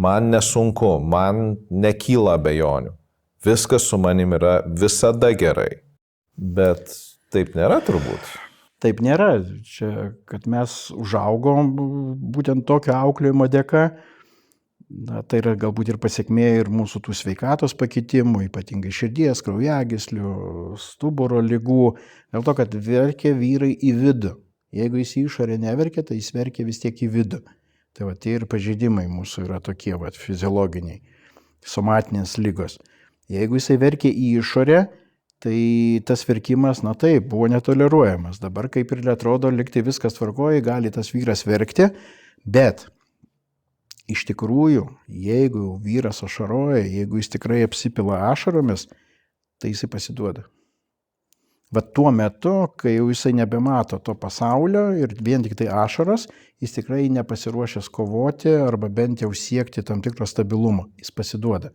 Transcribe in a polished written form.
man nesunku, man nekyla abejonių. Viskas su manim yra visada gerai. Bet taip nėra turbūt. Taip nėra. Čia, kad mes užaugom būtent tokio auklėjimo dėka, tai yra galbūt ir pasiekmė ir mūsų tų sveikatos pakitimų, ypatingai širdies, kraujagyslių, stuburo ligų, dėl to, kad verkia vyrai į vidų. Jeigu jis į išorę neverkia, tai jis verkia vis tiek į vidų. Tai tie ir pažeidimai mūsų yra tokie fiziologiniai, somatinės ligos. Jeigu jisai verkia į išorę, tai tas verkimas, taip, buvo netoleruojamas. Dabar kaip ir atrodo, liktai viskas tvarkoja, gali tas vyras verkti, bet iš tikrųjų, jeigu vyras ašaroja, jeigu jis tikrai apsipila ašaromis, tai jisai pasiduoda. Vat tuo metu, kai jau jisai nebemato to pasaulio ir vien tik tai ašaros, jis tikrai nepasiruošęs kovoti arba bent jau siekti tam tikro stabilumo, jis pasiduoda.